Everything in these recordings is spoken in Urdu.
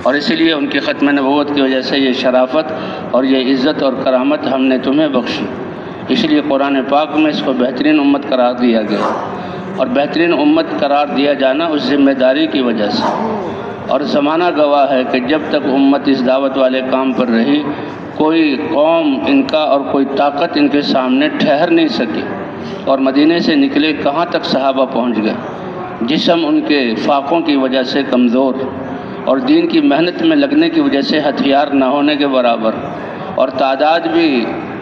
اور اسی لیے ان کی ختم نبوت کی وجہ سے یہ شرافت اور یہ عزت اور کرامت ہم نے تمہیں بخشی۔ اس لیے قرآن پاک میں اس کو بہترین امت قرار دیا گیا، اور بہترین امت قرار دیا جانا اس ذمہ داری کی وجہ سے۔ اور زمانہ گواہ ہے کہ جب تک امت اس دعوت والے کام پر رہی، کوئی قوم ان کا اور کوئی طاقت ان کے سامنے ٹھہر نہیں سکی۔ اور مدینے سے نکلے کہاں تک صحابہ پہنچ گئے، جسم ان کے فاقوں کی وجہ سے کمزور، اور دین کی محنت میں لگنے کی وجہ سے ہتھیار نہ ہونے کے برابر، اور تعداد بھی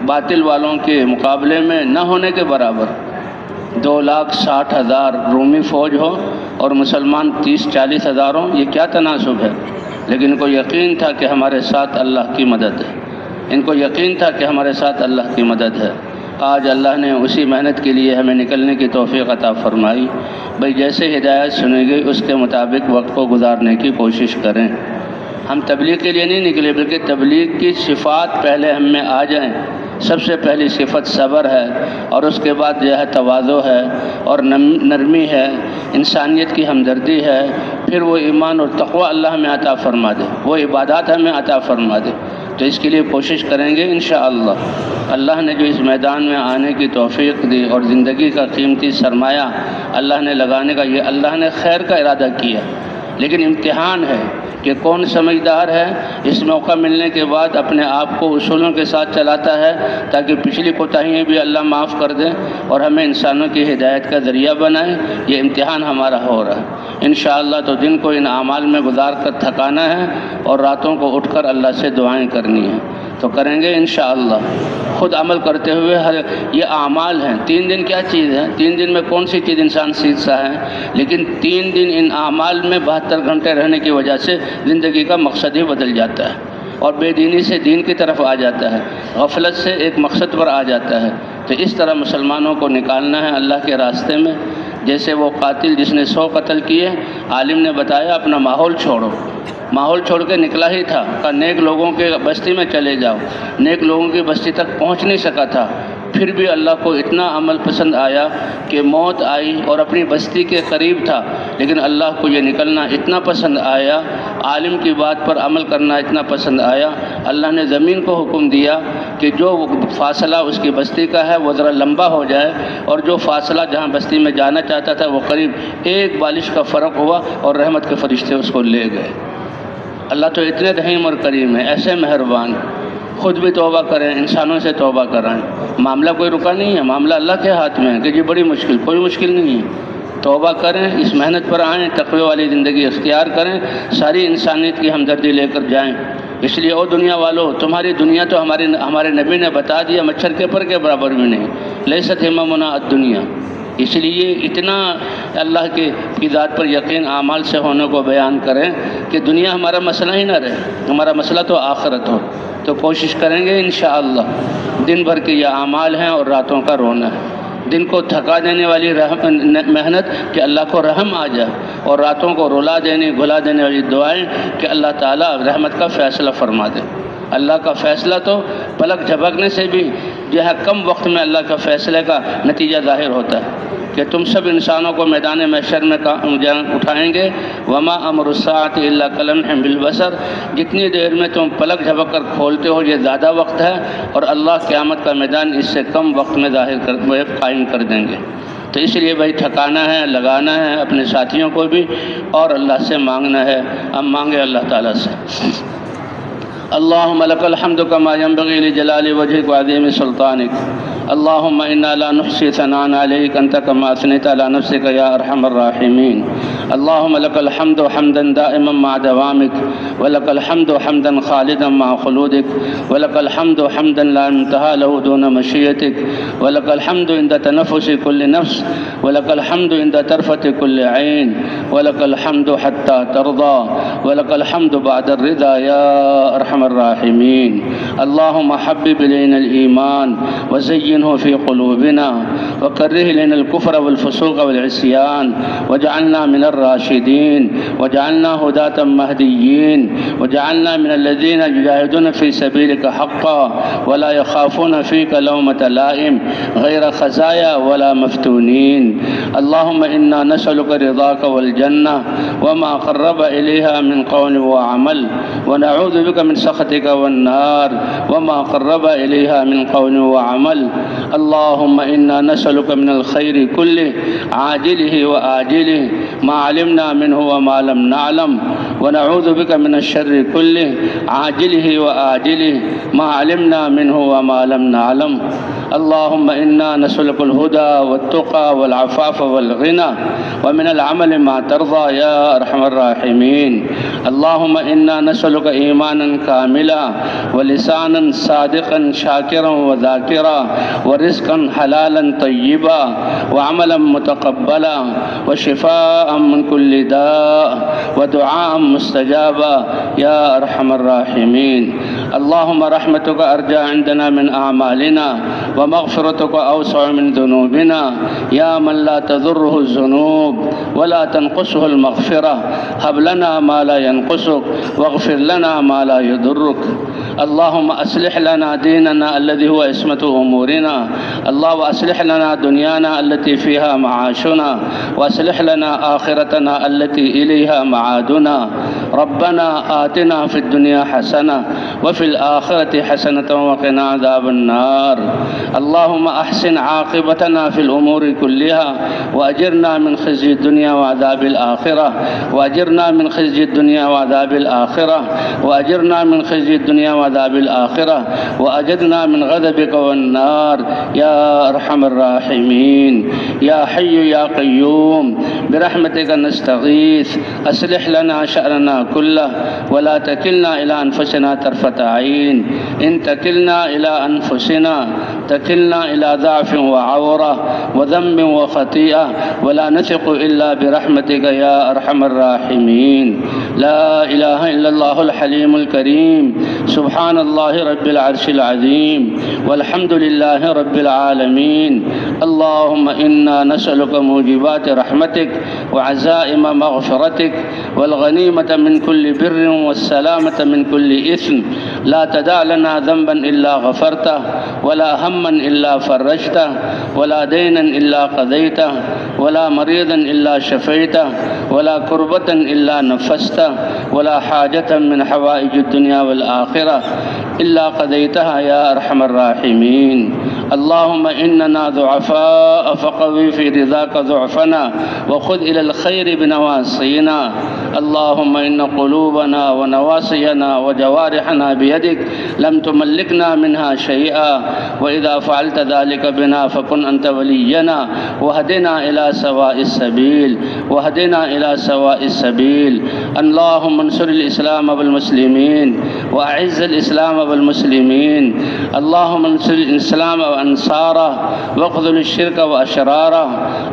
باطل والوں کے مقابلے میں نہ ہونے کے برابر۔ 2,60,000 رومی فوج ہو اور مسلمان 30-40 ہزار ہوں، یہ کیا تناسب ہے؟ لیکن ان کو یقین تھا کہ ہمارے ساتھ اللہ کی مدد ہے، ان کو یقین تھا کہ ہمارے ساتھ اللہ کی مدد ہے۔ آج اللہ نے اسی محنت کے لیے ہمیں نکلنے کی توفیق عطا فرمائی۔ بھئی جیسے ہدایت سنی گئی اس کے مطابق وقت کو گزارنے کی کوشش کریں۔ ہم تبلیغ کے لیے نہیں نکلے، بلکہ تبلیغ کی صفات پہلے ہم میں آ جائیں۔ سب سے پہلی صفت صبر ہے، اور اس کے بعد جو ہے تواضع ہے، اور نرمی ہے، انسانیت کی ہمدردی ہے، پھر وہ ایمان اور تقوی اللہ ہمیں عطا فرما دے، وہ عبادات ہمیں عطا فرما دے۔ تو اس کے لیے کوشش کریں گے انشاءاللہ۔ اللہ نے جو اس میدان میں آنے کی توفیق دی اور زندگی کا قیمتی سرمایہ اللہ نے لگانے کا، یہ اللہ نے خیر کا ارادہ کیا، لیکن امتحان ہے کہ کون سمجھدار ہے، اس موقع ملنے کے بعد اپنے آپ کو اصولوں کے ساتھ چلاتا ہے تاکہ پچھلی کوتاہیاں بھی اللہ معاف کر دے اور ہمیں انسانوں کی ہدایت کا ذریعہ بنائے۔ یہ امتحان ہمارا ہو رہا ہے انشاءاللہ۔ تو دن کو ان اعمال میں گزار کر تھکانا ہے، اور راتوں کو اٹھ کر اللہ سے دعائیں کرنی ہیں، تو کریں گے انشاءاللہ۔ خود عمل کرتے ہوئے یہ اعمال ہیں۔ 3 دن کیا چیز ہے؟ 3 دن میں کون سی چیز انسان سیکھتا ہے؟ لیکن 3 دن ان اعمال میں 72 گھنٹے رہنے کی وجہ سے زندگی کا مقصد ہی بدل جاتا ہے، اور بے دینی سے دین کی طرف آ جاتا ہے، غفلت سے ایک مقصد پر آ جاتا ہے۔ تو اس طرح مسلمانوں کو نکالنا ہے اللہ کے راستے میں۔ جیسے وہ قاتل جس نے 100 قتل کیے، عالم نے بتایا اپنا ماحول چھوڑو، ماحول چھوڑ کے نکلا ہی تھا، کہا نیک لوگوں کے بستی میں چلے جاؤ، نیک لوگوں کی بستی تک پہنچ نہیں سکا تھا، پھر بھی اللہ کو اتنا عمل پسند آیا کہ موت آئی اور اپنی بستی کے قریب تھا، لیکن اللہ کو یہ نکلنا اتنا پسند آیا، عالم کی بات پر عمل کرنا اتنا پسند آیا، اللہ نے زمین کو حکم دیا کہ جو فاصلہ اس کی بستی کا ہے وہ ذرا لمبا ہو جائے، اور جو فاصلہ جہاں بستی میں جانا چاہتا تھا وہ قریب 1 بالش کا فرق ہوا، اور رحمت کے فرشتے اس کو لے گئے۔ اللہ تو اتنے رحیم اور کریم ہے، ایسے مہربان۔ خود بھی توبہ کریں، انسانوں سے توبہ کرائیں۔ معاملہ کوئی رکا نہیں ہے، معاملہ اللہ کے ہاتھ میں ہے کہ جی بڑی مشکل، کوئی مشکل نہیں ہے۔ توبہ کریں، اس محنت پر آئیں، تقوی والی زندگی اختیار کریں، ساری انسانیت کی ہمدردی لے کر جائیں۔ اس لیے او دنیا والو، تمہاری دنیا تو ہمارے نبی نے بتا دیا مچھر کے پر کے برابر بھی نہیں، لیست ہممنا الدنیا۔ اس لیے اتنا اللہ کی ذات پر یقین اعمال سے ہونے کو بیان کریں کہ دنیا ہمارا مسئلہ ہی نہ رہے، ہمارا مسئلہ تو آخرت ہو۔ تو کوشش کریں گے انشاءاللہ۔ دن بھر کے یہ اعمال ہیں اور راتوں کا رونا ہے۔ دن کو تھکا دینے والی محنت کہ اللہ کو رحم آ جائے، اور راتوں کو رلا دینے گھلا دینے والی دعائیں کہ اللہ تعالیٰ رحمت کا فیصلہ فرما دے۔ اللہ کا فیصلہ تو پلک جھپکنے سے بھی جو ہے کم وقت میں اللہ کا فیصلے کا نتیجہ ظاہر ہوتا ہے کہ تم سب انسانوں کو میدان محشر میں اٹھائیں گے۔ وما امر الساعۃ الا کلمح بالبصر، جتنی دیر میں تم پلک جھپک کر کھولتے ہو یہ زیادہ وقت ہے، اور اللہ قیامت کا میدان اس سے کم وقت میں قائم کر دیں گے۔ تو اس لیے بھائی تھکانا ہے، لگانا ہے اپنے ساتھیوں کو بھی، اور اللہ سے مانگنا ہے۔ اب مانگے اللہ تعالیٰ سے۔ اللهم لك الحمد كما ينبغي لجلال وجهك وعظيم سلطانك، اللهم إنا لا نحصي ثناء عليك أنت كما أثنيت على نفسك يا أرحم الراحمين، اللهم لك الحمد حمدا دائما مع دوامك، ولك الحمد حمدا خالدا مع خلودك، ولك الحمد حمدا لا انتهى له دون مشيئتك، ولك الحمد عند تنفس كل نفس، ولك الحمد عند طرفة كل عين، ولك الحمد حتى ترضى، ولك الحمد بعد الرضا يا أرحم الراحمين۔ اللهم حبب إلينا الإيمان وزينه في قلوبنا، وكره إلينا الكفر والفسوق والعصيان واجعلنا من الراشدين واجعلنا هداة مهديين واجعلنا من الذين يجاهدون في سبيلك حقا ولا يخافون فيك لومة لائم غير خزايا ولا مفتونين. اللهم إنا نسألك رضاك والجنة وما قرب إليها من قول وعمل ونعوذ بك من سخطك والنار وما قرب إليها من قول وعمل. اللهم إنا نسألك من الخير كله عاجله وآجله ما علمنا منه وما لم نعلم ونعوذ بك من الشر كله عاجله وآجله ما علمنا منه وما لم نعلم. اللهم إنا نسألك الهدى والتقى والعفاف والغنى ومن العمل ما ترضى يا أرحم الراحمين. اللهم إنا نسألك إيمانا كاملا ولسانا صادقا شاكرا وذاكرا ورزقا حلالا طيبا وعملا متقبلا وشفاء من كل داء ودعاء مستجابا يا أرحم الراحمين. اللهم رحمتك أرجى عندنا من أعمالنا ومغفرتك أوسع من ذنوبنا يا من لا تضره الذنوب ولا تنقصه المغفرة. هب لنا ما لا ينقصك واغفر لنا ما لا يضرك. اللهم أصلح لنا ديننا الذي هو عصمة أمورنا. اللهم أصلح لنا دنيانا التي فيها معاشنا وأصلح لنا آخرتنا التي إليها معادنا. ربنا آتنا في الدنيا حسنة وفي الآخرة حسنة وقنا عذاب النار. اللهم أحسن عاقبتنا في الأمور كلها وأجرنا من خزي الدنيا وعذاب الآخرة وأجرنا من خزي الدنيا وعذاب الآخرة وأجرنا من خزي الدنيا وعذاب الآخرة وأجرنا من غضبك والنار يا أرحم الراحمين. يا حي يا قيوم برحمتك نستغيث أصلح لنا شأننا كله ولا تكلنا إلى أنفسنا طرفة عين. إن تكلنا إلى أنفسنا تكلنا إلى ضعف وعورة وذنب وخطيئة ولا نثق إلا برحمتك يا أرحم الراحمين. لا إله إلا الله الحليم الكريم. سبحان الله رب العرش العظيم والحمد لله رب العالمين. اللهم إنا نسألك موجبات رحمتك وعزائم مغفرتك والغنيمة من كل بر والسلامة من كل إثم. لا تدع لنا ذنبا إلا غفرته ولا هما إلا فرجته ولا دينا إلا قضيته ولا مريضا إلا شفيته ولا كربة إلا نفسته ولا حاجة من حوائج الدنيا والآخرة إلا قضيتها يا أرحم الراحمين. اللهم إننا ضعفاء فقوي في رضاك ضعفنا وخذ إلى الخير بنواصينا. اللهم إن قلوبنا ونواصينا وجوارحنا بيدك لم تملكنا منها شيئا وإذا فعلت ذلك بنا فكن أنت ولينا واهدنا إلى سواء السبيل واهدنا إلى سواء السبيل. اللهم انصر الإسلام والمسلمين وأعز الإسلام والمسلمين. اللهم انصر الإسلام وأنصاره واخذل الشرك وأشراره.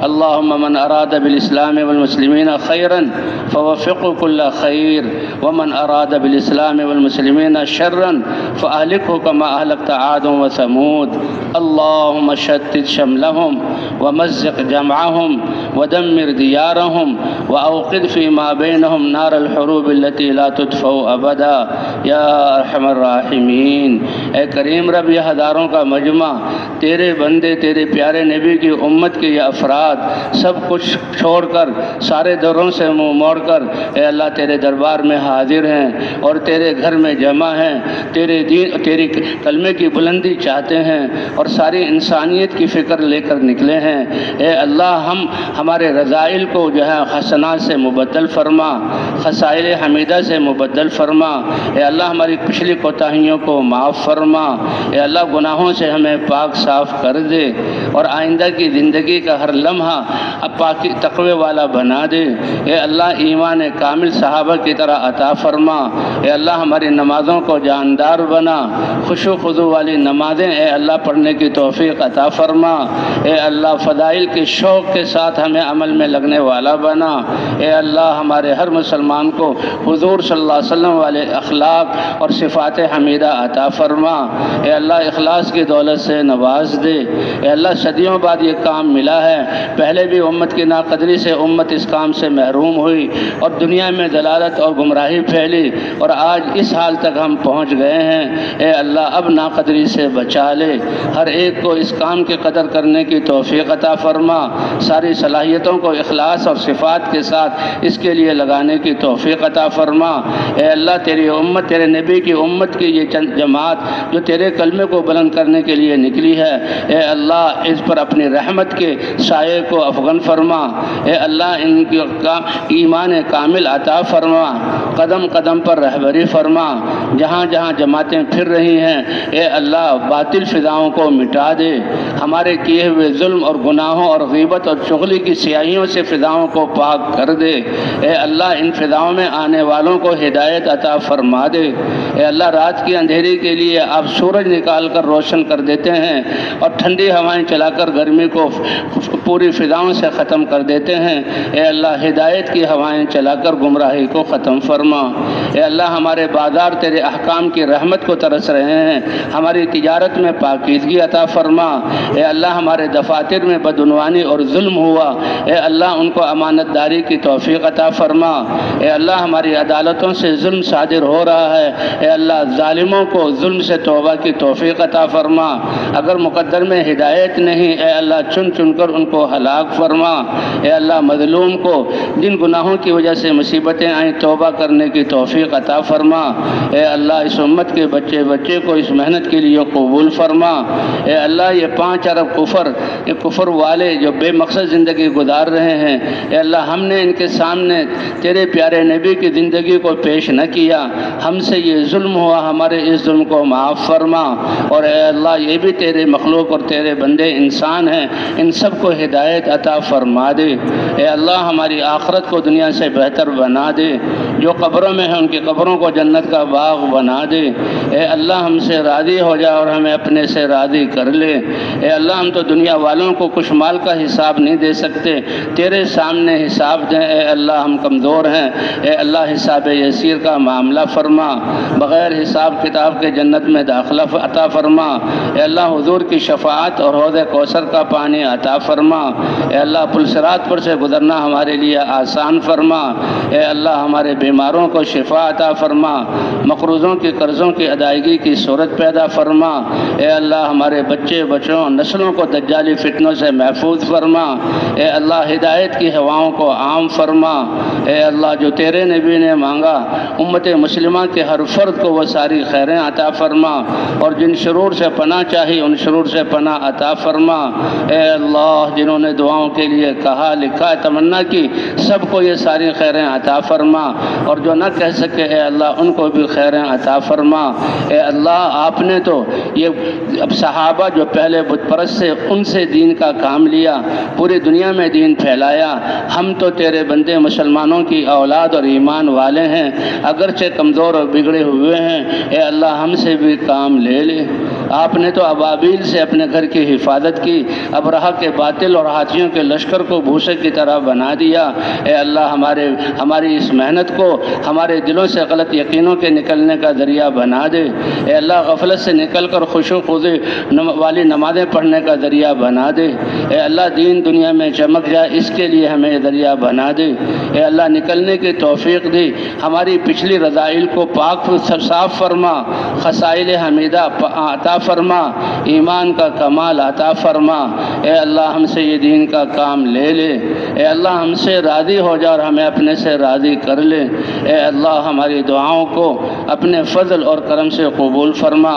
اللهم من أراد بالإسلام والمسلمين خيرا فوفقه كل خير ومن أراد بالإسلام والمسلمين شرا فأهلكه كما أهلكت عاد وثمود. اللهم شتت شملهم ومزق جمعهم ودمر ديارهم وأوقد فيما بينهم نار الحروب التي لا تطفأ أبدا یا ارحم الراحمین۔ اے کریم رب، یہ ہزاروں کا مجمع، تیرے بندے، تیرے پیارے نبی کی امت کے یہ افراد سب کچھ چھوڑ کر، سارے دروں سے منہ موڑ کر اے اللہ تیرے دربار میں حاضر ہیں اور تیرے گھر میں جمع ہیں، تیرے دین، تیری کلمے کی بلندی چاہتے ہیں اور ساری انسانیت کی فکر لے کر نکلے ہیں۔ اے اللہ، ہمارے رذائل کو جو ہے حسنات سے مبدل فرما، خصائل حمیدہ سے مبدل فرما۔ اے اللہ، ہماری پچھلی کوتاہیوں کو معاف فرما۔ اے اللہ، گناہوں سے ہمیں پاک صاف کر دے اور آئندہ کی زندگی کا ہر لمحہ اب پاکی تقوی والا بنا دے۔ اے اللہ، ایمان کامل صحابہ کی طرح عطا فرما۔ اے اللہ، ہماری نمازوں کو جاندار بنا، خشوع و خضوع والی نمازیں اے اللہ پڑھنے کی توفیق عطا فرما۔ اے اللہ، فضائل کے شوق کے ساتھ ہمیں عمل میں لگنے والا بنا۔ اے اللہ، ہمارے ہر مسلمان کو حضور صلی اللہ علیہ وسلم والے اخلاق اور صفات حمیدہ عطا فرما۔ اے اللہ اخلاص کی دولت سے نواز دے۔ اے اللہ صدیوں بعد یہ کام ملا ہے، پہلے بھی امت کی ناقدری سے امت اس کام سے محروم ہوئی اور دنیا میں ضلالت اور گمراہی پھیلی، اور آج اس حال تک ہم پہنچ گئے ہیں۔ اے اللہ اب ناقدری سے بچا لے، ہر ایک کو اس کام کی قدر کرنے کی توفیق عطا فرما، ساری صلاحیتوں کو اخلاص اور صفات کے ساتھ اس کے لیے لگانے کی توفیق عطا فرما۔ اے اللہ تیری امت، تیرے نبی کی امت کی یہ چند جماعت جو تیرے کلمے کو بلند کرنے کے لیے نکلی ہے، اے اللہ اس پر اپنی رحمت کے سائے کو افغن فرما۔ اے اللہ ان کی ایمان کامل عطا فرما، قدم قدم پر رہبری فرما، جہاں جہاں جماعتیں پھر رہی ہیں اے اللہ باطل فضاؤں کو مٹا دے، ہمارے کیے ہوئے ظلم اور گناہوں اور غیبت اور چغلی کی سیاہیوں سے فضاؤں کو پاک کر دے۔ اے اللہ ان فضاؤں میں آنے والوں کو ہدایت عطا فرما دے۔ اے اللہ رات کی اندھیری کے لیے آپ سورج نکال کر روشن کر دیتے ہیں اور ٹھنڈی ہوائیں چلا کر گرمی کو پوری فضاؤں سے ختم کر دیتے ہیں۔ اے اللہ ہدایت کی ہوائیں چلا کر گمراہی کو ختم فرما۔ اے اللہ ہمارے بازار تیرے احکام کی رحمت کو ترس رہے ہیں، ہماری تجارت میں پاکیزگی عطا فرما۔ اے اللہ ہمارے دفاتر میں بدعنوانی اور ظلم ہوا، اے اللہ ان کو امانت داری کی توفیق عطا فرما۔ اے اللہ ہماری عدالتوں سے ظلم صادر ہو رہا ہے، اے اللہ ظالموں کو ظلم سے توبہ کی توفیق عطا فرما۔ اگر مقدر میں ہدایت نہیں اے اللہ چن چن کر ان کو ہلاک فرما۔ اے اللہ مظلوم کو جن گناہوں کی وجہ سے مصیبتیں آئیں توبہ کرنے کی توفیق عطا فرما۔ اے اللہ اس امت کے بچے بچے کو اس محنت کے لیے قبول فرما۔ اے اللہ یہ 5 ارب کفر والے جو بے مقصد زندگی گزار رہے ہیں، اے اللہ ہم نے ان کے سامنے تیرے پیارے نبی کی زندگی کو پیش نہ کیا، ہم سے یہ ظلم ہوا، ہمارے اس ظلم کو معاف فرما۔ اور اے اللہ یہ بھی تیرے مخلوق اور تیرے بندے انسان ہیں، ان سب کو ہدایت عطا فرما دے۔ اے اللہ ہماری آخرت کو دنیا سے بہتر بنا دے، جو قبروں میں ہیں ان کی قبروں کو جنت کا باغ بنا دے۔ اے اللہ ہم سے راضی ہو جا اور ہمیں اپنے سے راضی کر لے۔ اے اللہ ہم تو دنیا والوں کو کچھ مال کا حساب نہیں دے سکتے، تیرے سامنے حساب دیں۔ اے اللہ ہم کمزور ہیں، اے اللہ حساب یسیر کا معاملہ فرما، بغیر حساب کتاب کے جنت میں داخلہ عطا فرما۔ اے اللہ حضور کی شفاعت اور حوض کوثر کا پانی عطا فرما۔ اے اللہ پل صراط پر سے گزرنا ہمارے لیے آسان فرما۔ اے اللہ ہمارے بیماروں کو شفا عطا فرما، مقروضوں کی قرضوں کی ادائیگی کی صورت پیدا فرما۔ اے اللہ ہمارے بچے بچوں نسلوں کو دجالی فتنوں سے محفوظ فرما۔ اے اللہ ہدایت کی ہواؤں کو عام فرما۔ اے اللہ جو تیرے نبی نے مانگا امت مسلمہ کے ہر فرد کو وہ ساری خیریں عطا فرما، اور جن شرور سے پناہ چاہی ان شرور سے پناہ عطا فرما۔ اے اللہ جنہوں نے دعاؤں کے لیے کہا لکھا تمنا کی سب کو یہ ساری خیریں عطا فرما، اور جو نہ کہہ سکے اے اللہ ان کو بھی خیریں عطا فرما۔ اے اللہ آپ نے تو یہ اب صحابہ جو پہلے بت پرست سے ان سے دین کا کام لیا، پوری دنیا میں دین پھیلایا، ہم تو تیرے بندے مسلمانوں کی اولاد اور ایمان والے ہیں، اگرچہ کمزور اور بگڑے ہوئے ہیں، اے اللہ ہم سے بھی کام لے لے۔ آپ نے تو ابابیل سے اپنے گھر کی حفاظت کی، ابرہہ کے باطل اور ہاتھیوں کے لشکر کو بھوسے کی طرح بنا دیا۔ اے اللہ ہماری اس محنت کو ہمارے دلوں سے غلط یقینوں کے نکلنے کا ذریعہ بنا دے۔ اے اللہ غفلت سے نکل کر خشوع خضوع والی نمازیں پڑھنے کا ذریعہ بنا دے۔ اے اللہ دین دنیا میں چمک جائے اس کے لیے ہمیں یہ ذریعہ بنا دے۔ اے اللہ نکلنے کی توفیق دی، ہماری پچھلی رذائل کو پاک صاف فرما، خصائل حمیدہ عطا فرما، ایمان کا کمال عطا فرما۔ اے اللہ ہم سے یہ دین کا کام لے لے۔ اے اللہ ہم سے راضی ہو جا اور ہمیں اپنے سے راضی کر لے۔ اے اللہ ہماری دعاؤں کو اپنے فضل اور کرم سے قبول فرما۔